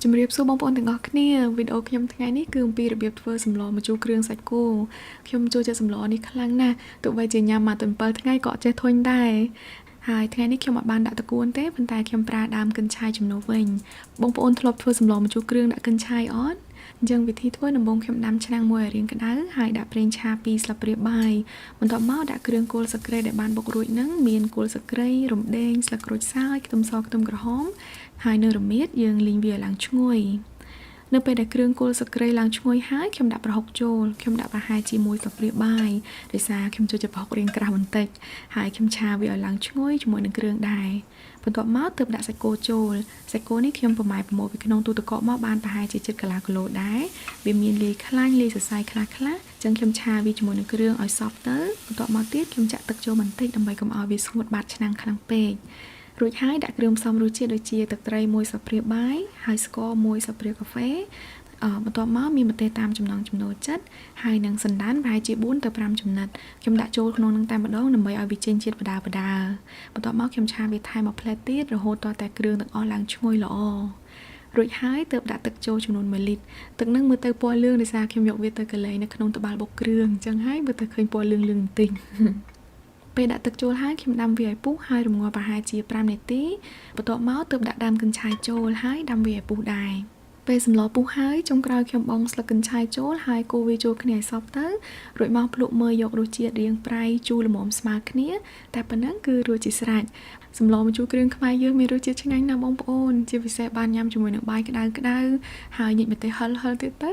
ជំរាបសួរបងប្អូនទាំងអស់គ្នាវីដេអូខ្ញុំថ្ងៃនេះគឺអំពីរបៀបធ្វើសម្លម្ជូរគ្រឿងសាច់គោខ្ញុំចូលចិត្តសម្លនេះខ្លាំងណាស់ទោះបីជាញ៉ាំមកតែ7ថ្ងៃក៏អត់ចេះធុញដែរហើយថ្ងៃនេះខ្ញុំអត់បានដាក់តកួនទេប៉ុន្តែខ្ញុំប្រើដើមកិនឆាយជំនួសវិញបងប្អូនធ្លាប់ធ្វើសម្លម្ជូរគ្រឿងដាក់កិនឆាយអត់អញ្ចឹងវិធីធ្វើដំបូងខ្ញុំដាំឆ្នាំងមួយឲ្យរាងក្តៅហើយដាក់ប្រេងឆា2ស្លាបព្រាបាយបន្ទាប់មកដាក់គ្រឿងគល់ស្លឹកគ្រៃដែលបានបុករួចហ្នឹងមានគល់ស្លឹកគ្រៃរំដេងស្លឹកក្រូចសើចខ្ទឹមសខ្ទឹមក្រហមហើយនៅរមៀតយើងលីងវាឲ្យឡើងឈ្ងុយនៅពេលដែលគ្រឿងគល់ស្លឹកគ្រៃឡើងឈ្ងុយហើយខ្ញុំដាក់ប្រហុកចូលខ្ញុំដាក់ប្រហែលជាមួយស្លាបព្រាបាយដោយសារខ្ញុំចូលចិត្តប្រហុករាងក្រាស់បន្តិចហើយខ្ញុំឆាវាឲ្យឡើងឈ្ងុយជាមួយនឹងគ្រឿងដែរបន្ទាប់មកទើបដាក់សាច់គោចូលសាច់គោនេះខ្ញុំប្រម៉ែប្រមូលពីក្នុងទូទឹកកកមកបានប្រហែលជា7 គីឡូដែរវាមានលាយខ្លាញ់លាយសរសៃខ្លះៗអញ្ចឹងខ្ញុំឆាវាជាមួយនឹងគ្រឿងឲ្យសព្វទៅបន្ទាប់មកទៀតខ្ញុំចាក់ទឹកចូលបន្តិចដើម្បីកុំឲ្យវាស្ងួតបាតឆ្នាំងខ្លាំងពេករួចហើយដាក់គ្រឿងផ្សំរសជាតិដូចជាទឹកត្រី1ស្លាបព្រាបាយហើយស្ករ1ស្លាបព្រាកាហ្វេបន្ទាប់មកមានម្ទេសតាមចំណង់ចំណូលចិត្តហើយនឹងសណ្តាន់ប្រហែលជា4ទៅ5ចំណិតខ្ញុំដាក់ចូលក្នុងនឹងតែម្ដងដើម្បីឲ្យវាចេញជាតិបដាបន្ទាល់បន្ទាប់មកខ្ញុំឆាវាថែមមួយផ្លែទៀតរហូតទាល់តែគ្រឿងទាំងអស់ឡើងឈ្ងុយល្អរួចហើយទើបដាក់ទឹកចូលចំនួន1លីត្រទឹកនឹងមើលទៅពណ៌លឿងដោយសារខ្ញុំយកវាទៅកលែងនៅក្នុងត្បាល់បុកគ្រឿងអញ្ចឹងហើយមើលទៅឃើញពណ៌លឿងបន្តិចពេលដាក់ទឹកចូលហើយខ្ញុំដាំវាឲ្យពុះហើយរំងាស់ប្រហែលជា5នាទីបន្ទាប់មកទើបដាក់ដើមកញ្ឆាយចូលហើយដាំវាឲ្យពុះដែរពេលសម្លពុះហើយចុងក្រោយខ្ញុំបង់ស្លឹកកញ្ឆាយចូលហើយកូរវាចូលគ្នាឲ្យសព្វទៅរួចមកភ្លក់មើលយករសជាតិរៀងប្រៃជូរល្មមស្មើគ្នាតែប៉ុណ្ណឹងគឺរួចជាស្រេចសម្លម្ជូរគ្រឿងខ្មែរយើងមានរសជាតិឆ្ងាញ់ណាស់បងប្អូនជាពិសេសបានញ៉ាំជាមួយនឹងបាយក្តៅៗហើយញិចម្ទេសហឹរៗទៀតទៅ